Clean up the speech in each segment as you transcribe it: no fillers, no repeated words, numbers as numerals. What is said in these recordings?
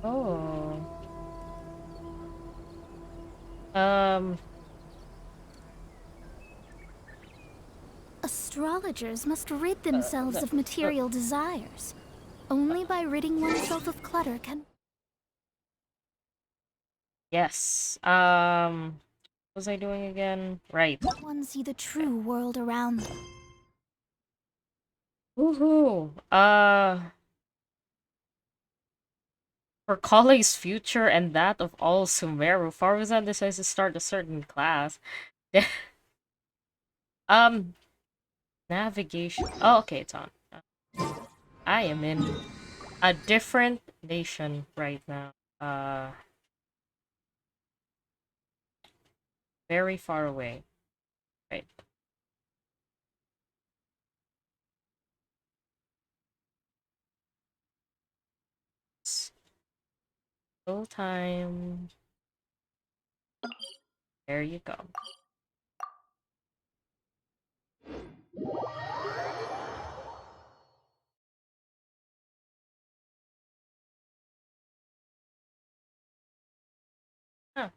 Oh. Um, Astrologers must rid uh, themselves of uh, material desires. Only by ridding oneself of clutter can... yes. What was I doing again? Right. one see the true world around them. Woohoo. For Kale's future and that of all Sumeru, Faruzan decides to start a certain class. um, Navigation. Oh, okay, it's on. I am in a different nation right now. Uh, very far away. Right. Full time. There you go. Huh.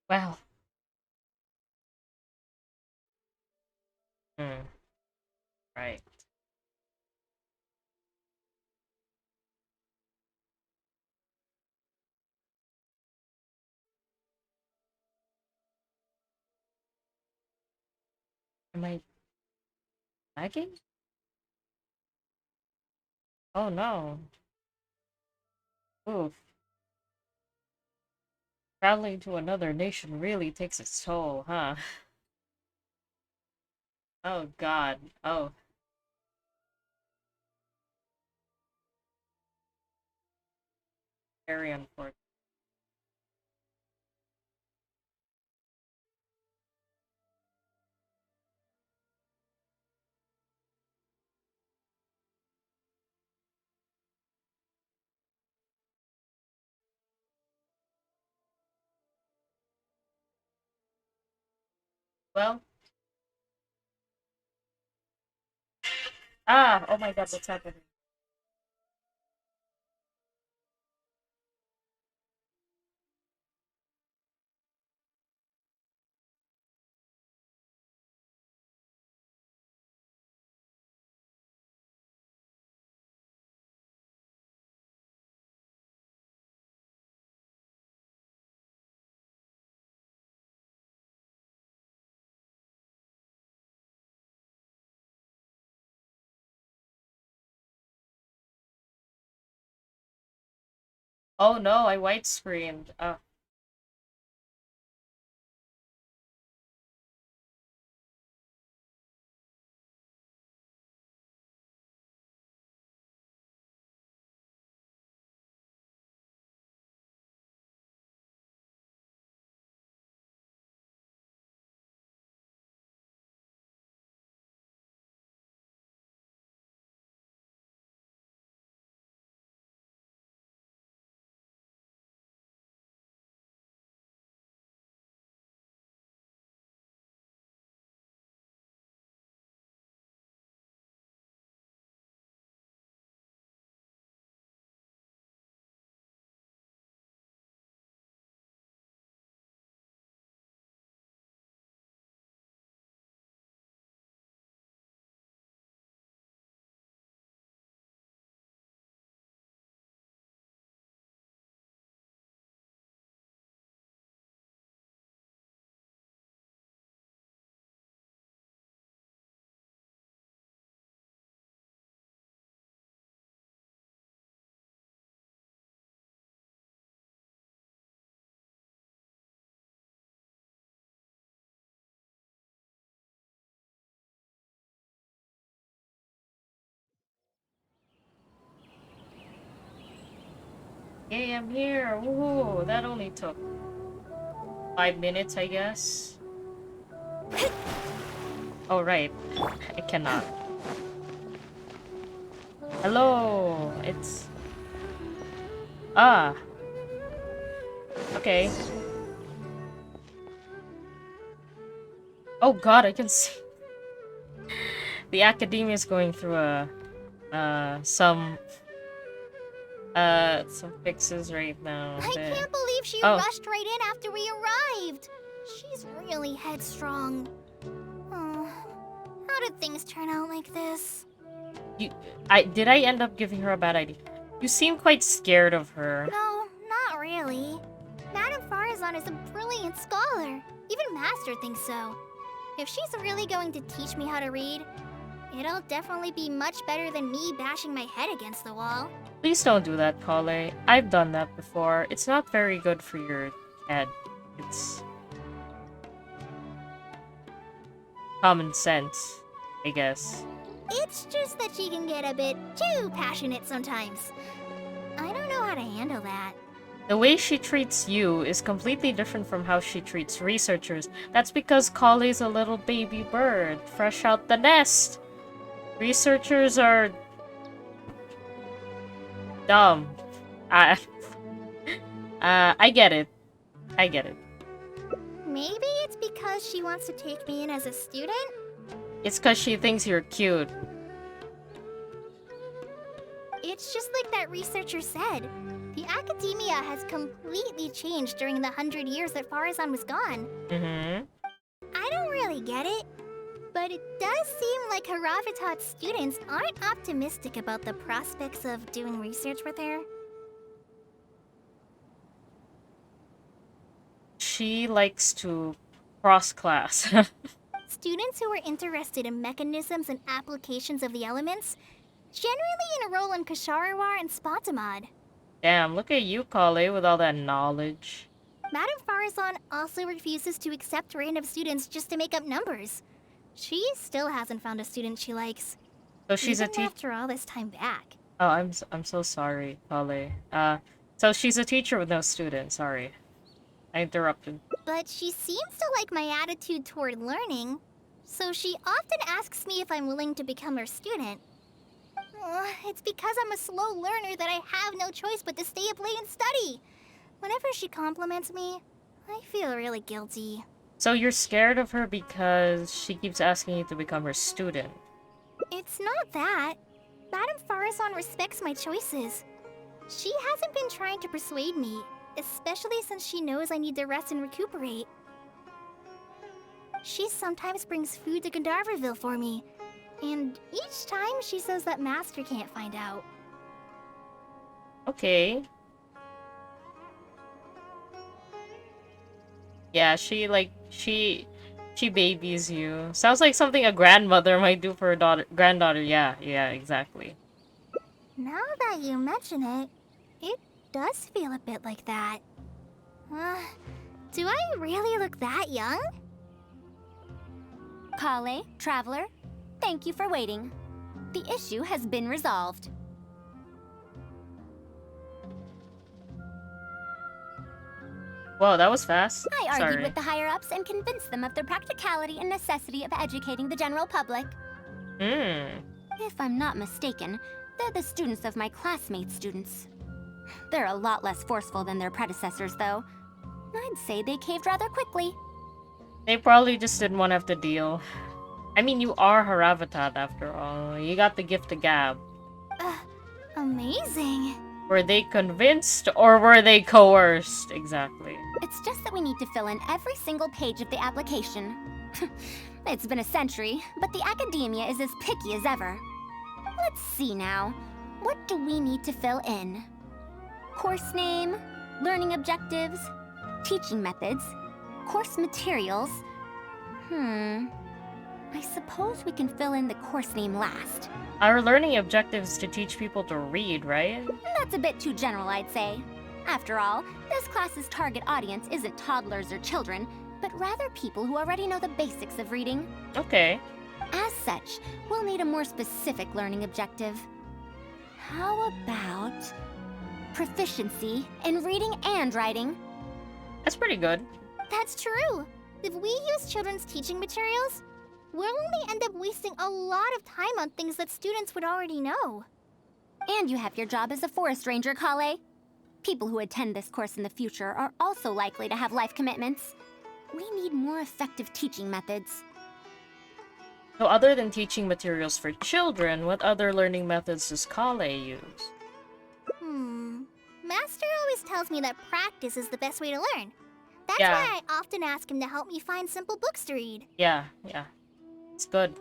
Well. Hmm. Right. Am I lagging? Oh no. Oof. Traveling to another nation really takes its toll, huh? Oh god. Oh, very unfortunate. Well, oh my god, what's happening? Oh no, I white screened. Yay, I'm here. Woohoo! That only took 5 minutes, I guess. Oh, right. I cannot. Hello! It's... Ah! Okay. Oh god, I can see... The academia is going through some fixes right now. I can't believe she Oh. rushed right in after we arrived. She's really headstrong. Oh, how did things turn out like this? Did I end up giving her a bad idea? You seem quite scared of her. No, not really. Madame Faruzan is a brilliant scholar. Even Master thinks so. If she's really going to teach me how to read, it'll definitely be much better than me bashing my head against the wall. Please don't do that, Kale. I've done that before. It's not very good for your head. It's... common sense, I guess. It's just that she can get a bit too passionate sometimes. I don't know how to handle that. The way she treats you is completely different from how she treats researchers. That's because Kale's a little baby bird, fresh out the nest. Researchers are... dumb. I get it. I get it. Maybe it's because she wants to take me in as a student? It's because she thinks you're cute. It's just like that researcher said. The academia has completely changed during the 100 years that Faruzan was gone. Mm-hmm. I don't really get it, but it does seem like Haravatat's students aren't optimistic about the prospects of doing research with her. She likes to cross-class. Students who are interested in mechanisms and applications of the elements generally enroll in Kasharawar and Spatamad. Damn, look at you, Kale, with all that knowledge. Madame Faruzan also refuses to accept random students just to make up numbers. She still hasn't found a student she likes. So she's a even teacher. after all this time back. Oh, I'm so sorry, Kale. So she's a teacher with no students. Sorry, I interrupted. But she seems to like my attitude toward learning, so she often asks me if I'm willing to become her student. It's because I'm a slow learner that I have no choice but to stay up late and study. Whenever she compliments me, I feel really guilty. So you're scared of her because she keeps asking you to become her student. It's not that. Madame Faruzan respects my choices. She hasn't been trying to persuade me, especially since she knows I need to rest and recuperate. She sometimes brings food to Gandharvaville for me, and each time she says that Master can't find out. Okay. Yeah, she babies you. Sounds like something a grandmother might do for her granddaughter. Yeah, exactly. Now that you mention it, it does feel a bit like that. Do I really look that young? Kale, Traveler, thank you for waiting. The issue has been resolved. Whoa, that was fast. I argued Sorry. with the higher-ups and convinced them of the practicality and necessity of educating the general public. If I'm not mistaken, they're the students of my classmates' students. They're a lot less forceful than their predecessors, though. I'd say they caved rather quickly. They probably just didn't want to have to deal. I mean, you are Haravatat after all. You got the gift of gab. Amazing. Were they convinced or were they coerced? Exactly. It's just that we need to fill in every single page of the application. It's been a century, but the academia is as picky as ever. Let's see now. What do we need to fill in? Course name, learning objectives, teaching methods, course materials. I suppose we can fill in the course name last. Our learning objective is to teach people to read, right? That's a bit too general, I'd say. After all, this class's target audience isn't toddlers or children, but rather people who already know the basics of reading. Okay. As such, we'll need a more specific learning objective. How about proficiency in reading and writing? That's pretty good. That's true. If we use children's teaching materials, we'll only end up wasting a lot of time on things that students would already know. And you have your job as a forest ranger, Kale. People who attend this course in the future are also likely to have life commitments. We need more effective teaching methods. So other than teaching materials for children, what other learning methods does Kale use? Master always tells me that practice is the best way to learn. That's Yeah. why I often ask him to help me find simple books to read. Yeah. It's good.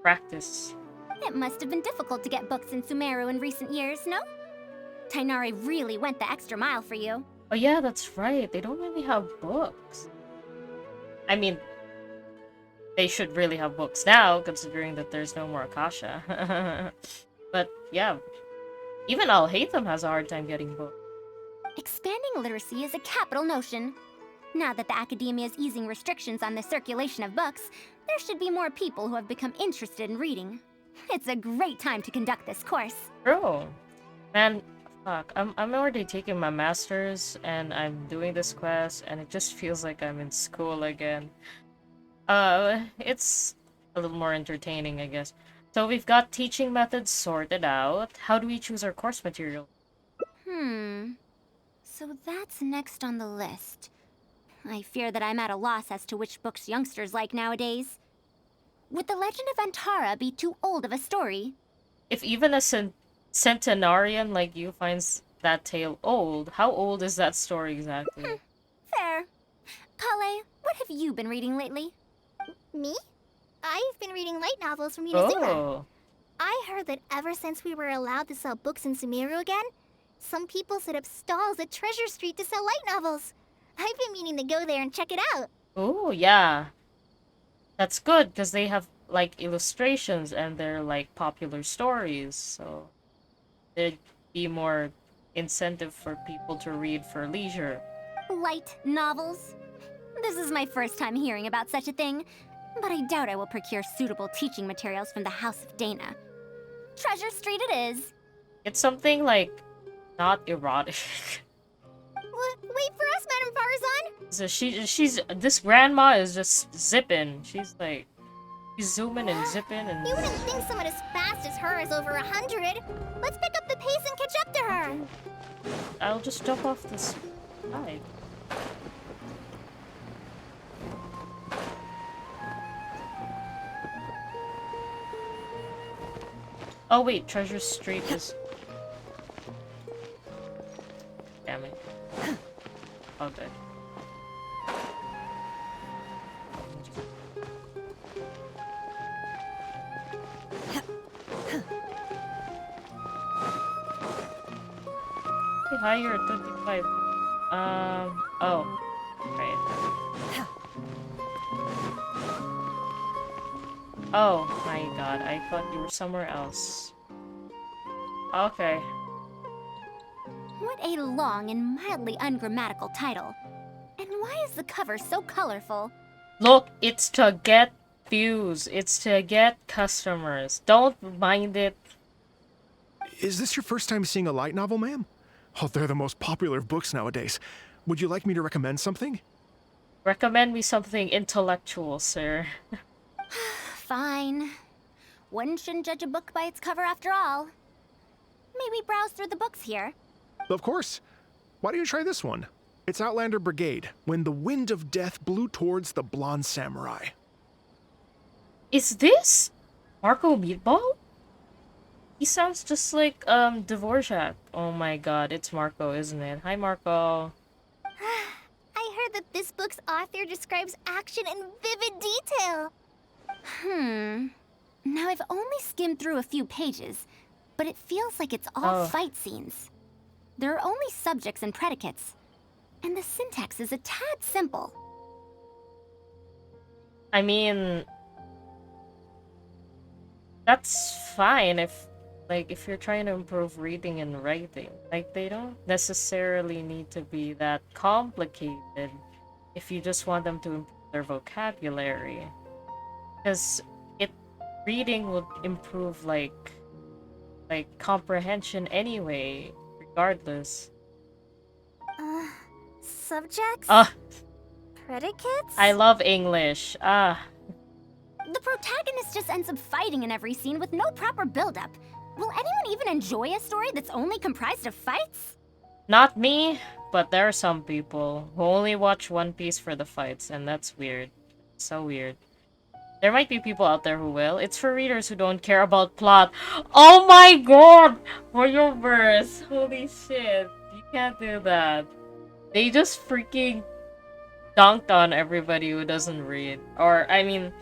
Practice. It must have been difficult to get books in Sumeru in recent years, no? Tainari really went the extra mile for you. Oh yeah, that's right. They don't really have books. I mean, they should really have books now, considering that there's no more Akasha. But yeah, even Al-Haytham has a hard time getting books. Expanding literacy is a capital notion. Now that the academia is easing restrictions on the circulation of books, there should be more people who have become interested in reading. It's a great time to conduct this course. True. Man, fuck. I'm already taking my master's and I'm doing this quest and it just feels like I'm in school again. It's a little more entertaining, I guess. So we've got teaching methods sorted out. How do we choose our course material? So that's next on the list. I fear that I'm at a loss as to which books youngsters like nowadays. Would The Legend of Antara be too old of a story? If even a centenarian like you finds that tale old, how old is that story exactly? Fair. Kale, what have you been reading lately? Me? I've been reading light novels from Inazuma. Oh. I heard that ever since we were allowed to sell books in Sumeru again, some people set up stalls at Treasure Street to sell light novels. I've been meaning to go there and check it out. Oh, yeah. That's good, because they have, like, illustrations and they're, like, popular stories, so there'd be more incentive for people to read for leisure. Light novels? This is my first time hearing about such a thing, but I doubt I will procure suitable teaching materials from the House of Dana. Treasure Street it is. It's something, like, not erotic. Wait for us, Madame Faruzan! So this grandma is just zipping. She's zooming and zipping and... You wouldn't think someone as fast as her is over 100. Let's pick up the pace and catch up to her. I'll just jump off this side. Oh wait, Treasure Street is... Damn it. Okay. Hey, hi, you're at 25. Oh. Right. Oh my god, I thought you were somewhere else. Okay. What a long and mildly ungrammatical title. And why is the cover so colorful? Look, it's to get views. It's to get customers. Don't mind it. Is this your first time seeing a light novel, ma'am? Oh, they're the most popular of books nowadays. Would you like me to recommend something? Recommend me something intellectual, sir. Fine. One shouldn't judge a book by its cover after all. May we browse through the books here? Of course. Why don't you try this one? It's Outlander Brigade, When the Wind of Death Blew Towards the Blonde Samurai. Is this Marco Meatball? He sounds just like Dvorak. Oh my god, it's Marco, isn't it? Hi, Marco. I heard that this book's author describes action in vivid detail. Now I've only skimmed through a few pages, but it feels like it's all fight scenes. There are only subjects and predicates, and the syntax is a tad simple. I mean, that's fine if you're trying to improve reading and writing. Like, they don't necessarily need to be that complicated if you just want them to improve their vocabulary. Because reading would improve, like comprehension anyway, regardless. Subjects? Predicates? I love English. Ah, The protagonist just ends up fighting in every scene with no proper build-up. Will anyone even enjoy a story that's only comprised of fights? not me, but there are some people who only watch One Piece for the fights, and that's weird. So weird. There might be people out there who will. It's for readers who don't care about plot. Oh my god! For your verse. Holy shit. You can't do that. They just freaking dunked on everybody who doesn't read. Or, I mean,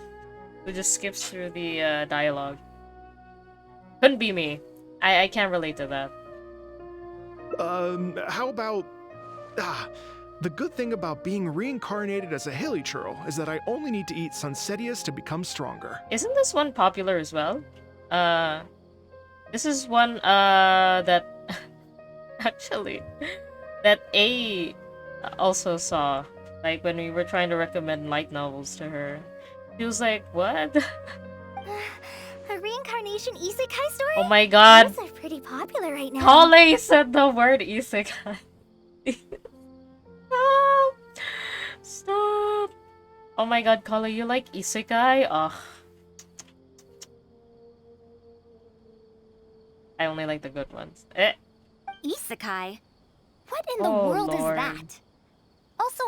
who just skips through the dialogue. Couldn't be me. I can't relate to that. How about... the good thing about being reincarnated as a hilly churl is that I only need to eat Sunsetias to become stronger. Isn't this one popular as well? This is one, that... actually, that A also saw. Like, when we were trying to recommend light novels to her. She was like, what? A reincarnation isekai story? Oh my god. Those are pretty popular right now. Kale said the word isekai. Stop! Stop! Oh my god, Kale, you like isekai? Ugh. I only like the good ones. Isekai? What in the Oh, world Lord. is that? Also,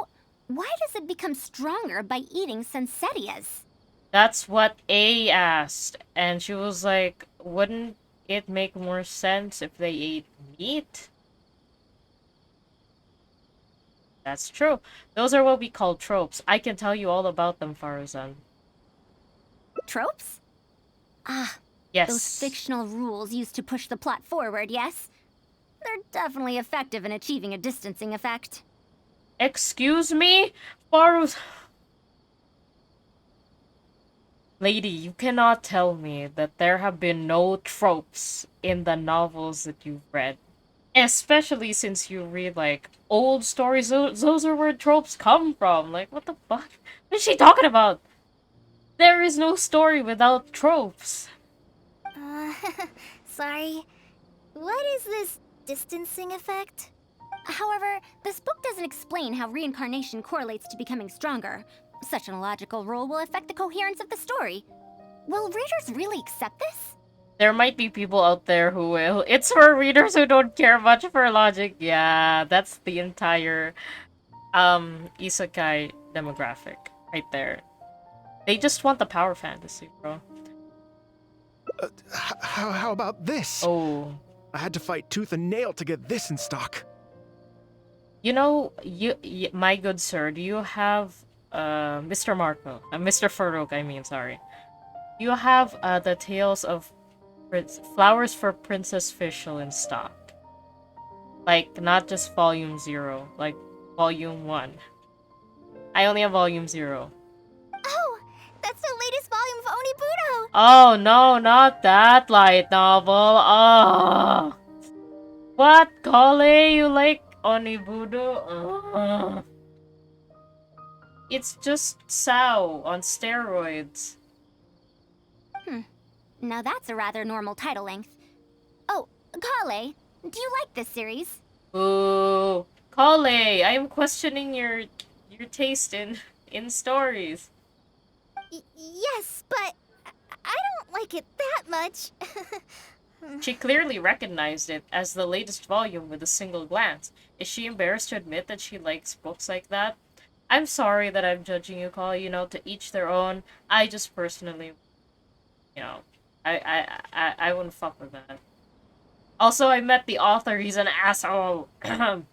why does it become stronger by eating Sunsetias? That's what A asked. And she was like, wouldn't it make more sense if they ate meat? That's true. Those are what we call tropes. I can tell you all about them, Faruzan. Tropes? Ah, Yes. those fictional rules used to push the plot forward, yes? They're definitely effective in achieving a distancing effect. Excuse me? Faruz... Lady, you cannot tell me that there have been no tropes in the novels that you've read. Especially since you read, like, old stories. Those are where tropes come from. Like, what the fuck? What is she talking about? There is no story without tropes. Sorry. What is this distancing effect? However, this book doesn't explain how reincarnation correlates to becoming stronger. Such an illogical rule will affect the coherence of the story. Will readers really accept this? There might be people out there who will. It's for readers who don't care much for logic. Yeah, that's the entire isekai demographic right there. They just want the power fantasy, bro. How about this? Oh. I had to fight tooth and nail to get this in stock. You know, my good sir, do you have Mr. Marco, Mr. Farouk, I mean, sorry. Do you have the Tales of Flowers for Princess Fischl in stock? Like, not just volume 0, like volume 1. I only have volume 0. Oh, that's the latest volume of Onibudo! Oh no, not that light novel. Oh. What, Kale? You like Onibudo? Oh. It's just Sao on steroids. Now that's a rather normal title length. Oh, Kale, do you like this series? Ooh. Kale, I am questioning your taste in stories. Yes, but I don't like it that much. She clearly recognized it as the latest volume with a single glance. Is she embarrassed to admit that she likes books like that? I'm sorry that I'm judging you, Kale. You know, to each their own. I just personally, you know, I wouldn't fuck with that. Also, I met the author. He's an asshole. Madam,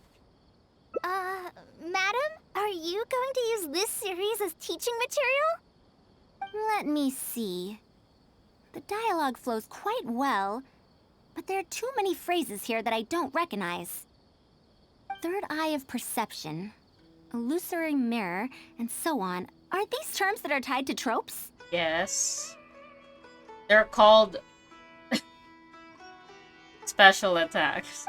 are you going to use this series as teaching material? Let me see. The dialogue flows quite well, but there are too many phrases here that I don't recognize. Third eye of perception, illusory mirror, and so on. Are these terms that are tied to tropes? Yes. They're called special attacks.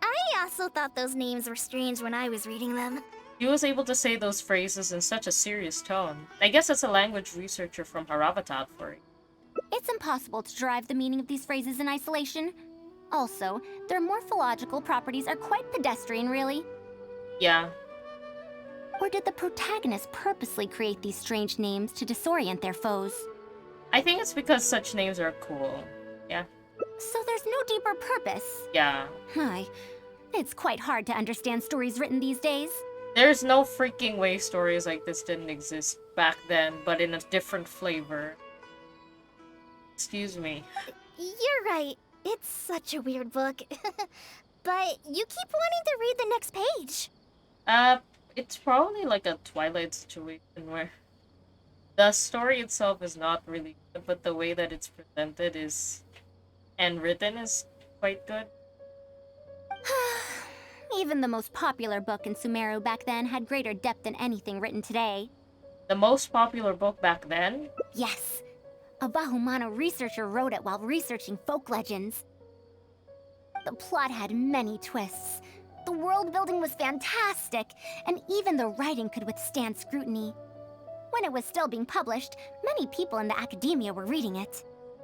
I also thought those names were strange when I was reading them. He was able to say those phrases in such a serious tone. I guess that's a language researcher from Haravatat for you. It's impossible to derive the meaning of these phrases in isolation. Also, their morphological properties are quite pedestrian, really. Yeah. Or did the protagonists purposely create these strange names to disorient their foes? I think it's because such names are cool. Yeah. So there's no deeper purpose. Yeah. Hi. It's quite hard to understand stories written these days. There's no freaking way stories like this didn't exist back then, but in a different flavor. Excuse me. You're right. It's such a weird book. But you keep wanting to read the next page. It's probably like a Twilight situation where the story itself is not really good, but the way that it's presented is and written is quite good. Even the most popular book in Sumeru back then had greater depth than anything written today. The most popular book back then? Yes. A Bahumano researcher wrote it while researching folk legends. The plot had many twists. The world building was fantastic, and even the writing could withstand scrutiny. When it was still being published, many people in the academia were reading it.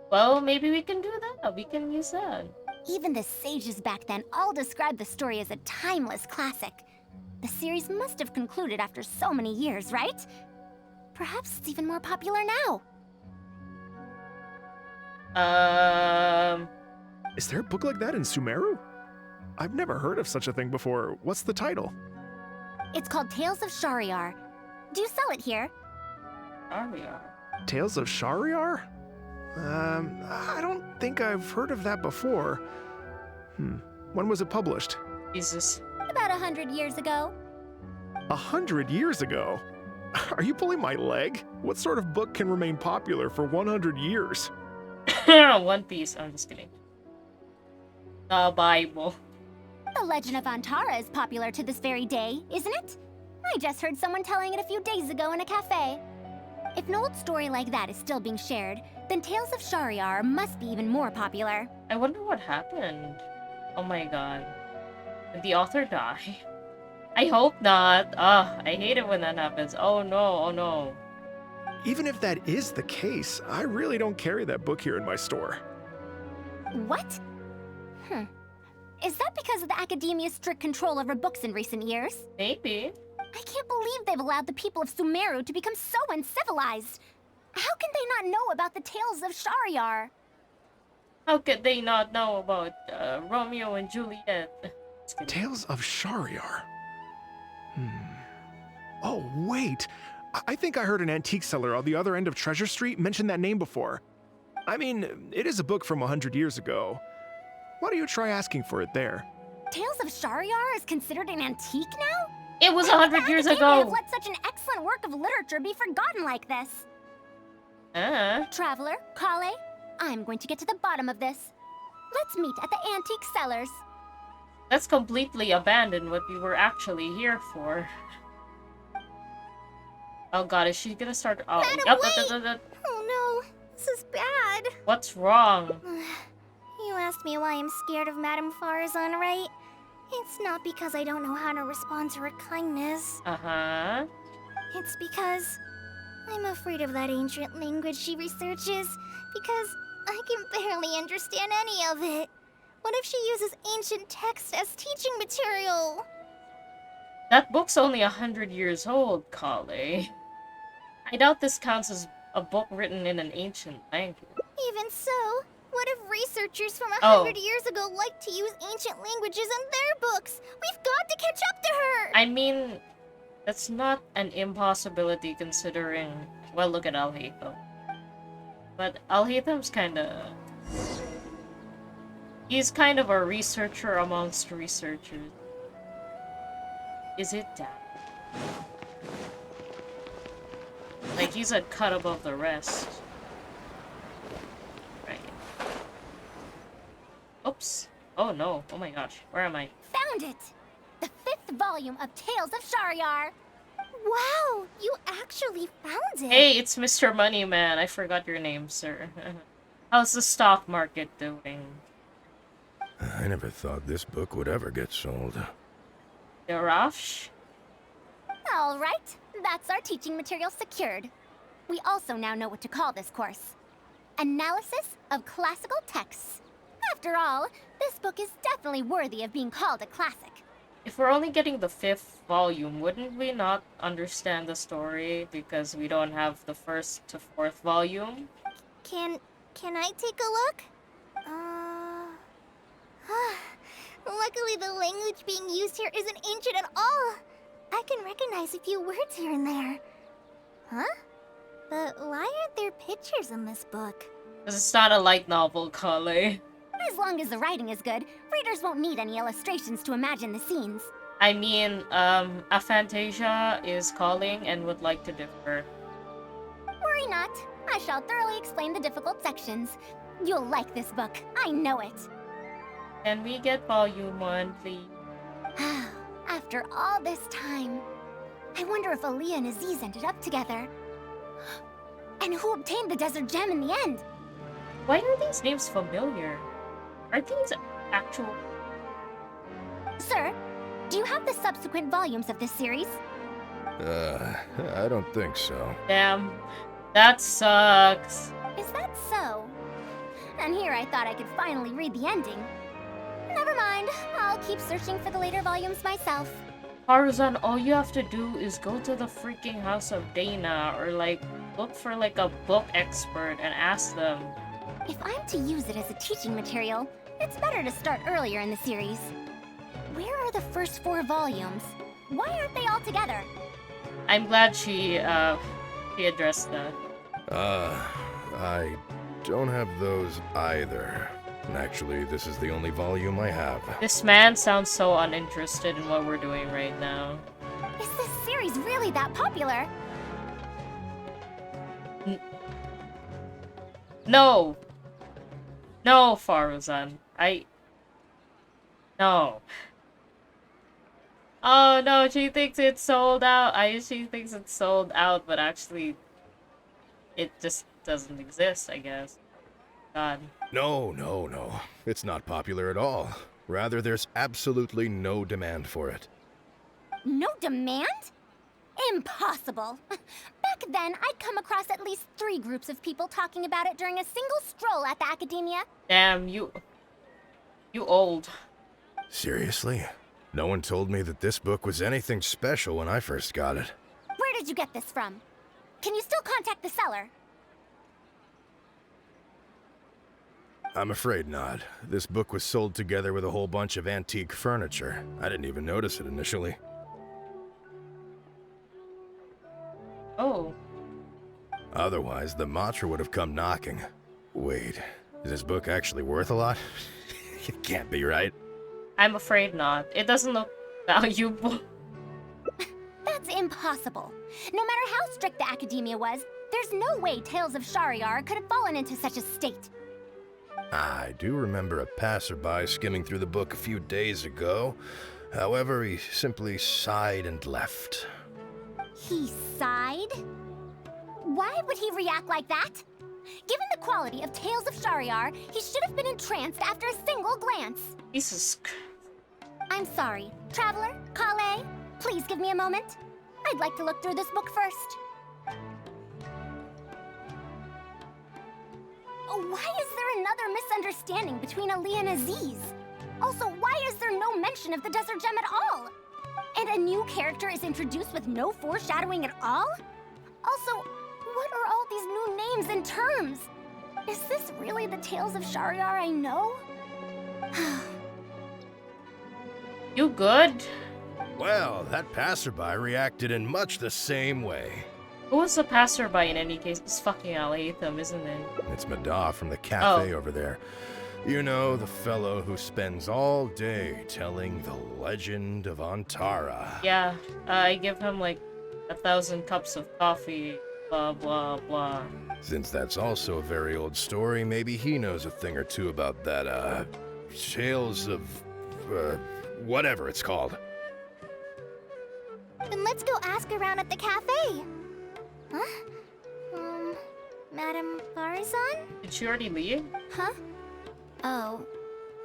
Well, maybe we can do that. We can use that. Even the sages back then all described the story as a timeless classic. The series must have concluded after so many years, right? Perhaps it's even more popular now. Is there a book like that in Sumeru? I've never heard of such a thing before. What's the title? It's called Tales of Shariar. Do you sell it here? Shariar. Tales of Shariar? I don't think I've heard of that before. When was it published? Jesus. About 100 years ago. 100 years ago? Are you pulling my leg? What sort of book can remain popular for 100 years? One Piece. I'm just kidding. The Bible. The Legend of Antara is popular to this very day, isn't it? I just heard someone telling it a few days ago in a cafe. If an old story like that is still being shared, then Tales of Shariar must be even more popular. I wonder what happened. Oh my god. Did the author die? I hope not. I hate it when that happens. Oh no, oh no. Even if that is the case, I really don't carry that book here in my store. What? Is that because of the academia's strict control over books in recent years? Maybe. I can't believe they've allowed the people of Sumeru to become so uncivilized. How can they not know about the Tales of Shariar? How could they not know about Romeo and Juliet? Tales of Shariar. Oh, wait. I think I heard an antique seller on the other end of Treasure Street mention that name before. I mean, it is a book from 100 years ago. Why don't you try asking for it there? Tales of Shariar is considered an antique now? It was 100 years Have ago. let such an excellent work of literature be forgotten like this. Traveler, Kale, I'm going to get to the bottom of this. Let's meet at the antique sellers. Let's completely abandon what we were actually here for. Oh god, is she gonna start? Oh, Madam, wait! Oh no, this is bad. What's wrong? You asked me why I'm scared of Madame Faruzan, right? It's not because I don't know how to respond to her kindness. Uh-huh. It's because I'm afraid of that ancient language she researches, because I can barely understand any of it. What if she uses ancient texts as teaching material? That book's only 100 years old, Kale. I doubt this counts as a book written in an ancient language. Even so, what if researchers from 100 years ago like to use ancient languages in their books? We've got to catch up to her! I mean, that's not an impossibility considering... Well, look at Al-Haytham. But Al-Haytham's kinda... He's kind of a researcher amongst researchers. Is it down? Like, he's a cut above the rest. Right. Oops. Oh no. Oh my gosh. Where am I? Found it! The 5th volume of Tales of Shariar. Wow, you actually found it! Hey, it's Mr. Moneyman. I forgot your name, sir. How's the stock market doing? I never thought this book would ever get sold. Yarash? All right, that's our teaching material secured. We also now know what to call this course. Analysis of Classical Texts. After all, this book is definitely worthy of being called a classic. If we're only getting the fifth volume, wouldn't we not understand the story because we don't have the first to fourth volume? Can can I take a look? Uh Luckily the language being used here isn't ancient at all. I can recognize a few words here and there. Huh? But why aren't there pictures in this book? Because it's not a light novel, Kale. As long as the writing is good, readers won't need any illustrations to imagine the scenes. I mean, Aphantasia is calling and would like to differ. Worry not. I shall thoroughly explain the difficult sections. You'll like this book. I know it. Can we get volume 1, please? After all this time, I wonder if Aaliyah and Aziz ended up together. And who obtained the desert gem in the end? Why are these names familiar? Are these actual... Sir, do you have the subsequent volumes of this series? I don't think so. Damn, that sucks. Is that so? And here I thought I could finally read the ending. Never mind, I'll keep searching for the later volumes myself. Faruzan, all you have to do is go to the freaking house of Dana or like look for like a book expert and ask them. If I'm to use it as a teaching material, it's better to start earlier in the series. Where are the first 4 volumes? Why aren't they all together? I'm glad she addressed that. I don't have those either. Actually, this is the only volume I have. This man sounds so uninterested in what we're doing right now. Is this series really that popular? No! No, Faruzan. No. Oh no, she thinks it's sold out. She thinks it's sold out, but actually, it just doesn't exist, I guess. God. No. It's not popular at all. Rather, there's absolutely no demand for it. No demand? Impossible! Back then, I'd come across at least 3 groups of people talking about it during a single stroll at the academia. Damn, you old. Seriously? No one told me that this book was anything special when I first got it. Where did you get this from? Can you still contact the seller? I'm afraid not. This book was sold together with a whole bunch of antique furniture. I didn't even notice it initially. Oh. Otherwise, the Matra would have come knocking. Wait, is this book actually worth a lot? It can't be, right? I'm afraid not. It doesn't look valuable. That's impossible. No matter how strict the academia was, there's no way Tales of Shariar could have fallen into such a state. I do remember a passerby skimming through the book a few days ago. However, he simply sighed and left. He sighed? Why would he react like that? Given the quality of Tales of Shariar, he should have been entranced after a single glance. Jesus. I'm sorry. Traveler, Kale, please give me a moment. I'd like to look through this book first. Why is there another misunderstanding between Ali and Aziz? Also, why is there no mention of the desert gem at all? And a new character is introduced with no foreshadowing at all? Also, what are all these new names and terms? Is this really the Tales of Shariar I know? You good? Well, that passerby reacted in much the same way. Who was the passerby in any case? It's fucking Al-Atham, isn't it? It's Madaf from the cafe over there. You know, the fellow who spends all day telling the legend of Antara. Yeah, I give him like 1,000 cups of coffee, blah blah blah. Since that's also a very old story, maybe he knows a thing or two about that, Tales of, whatever it's called. Then let's go ask around at the cafe. Huh? Madam Faruzan? Did she already leave? Huh? Oh,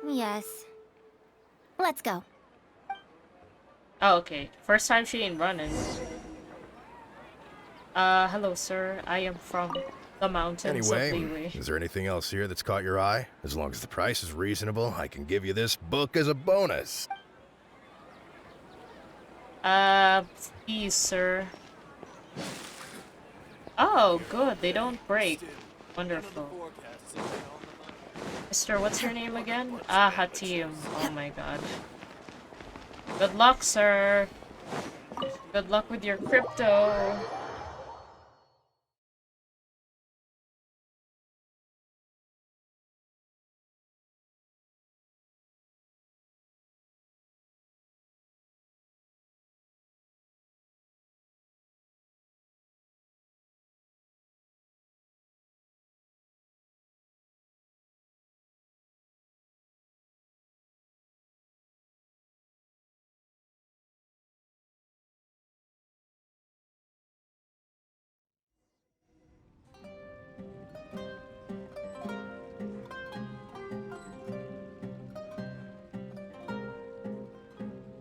yes. Let's go. Oh, okay. First time she ain't running. Hello, sir. I am from the mountains of Anyway, Liyue. is there anything else here that's caught your eye? As long as the price is reasonable, I can give you this book as a bonus. Please, sir. Oh, good. They don't break. Wonderful. Mister, what's your name again? Ah, Hatim. Oh my god. Good luck, sir. Good luck with your crypto.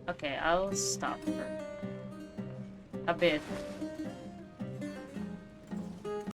Okay, I'll stop for a bit.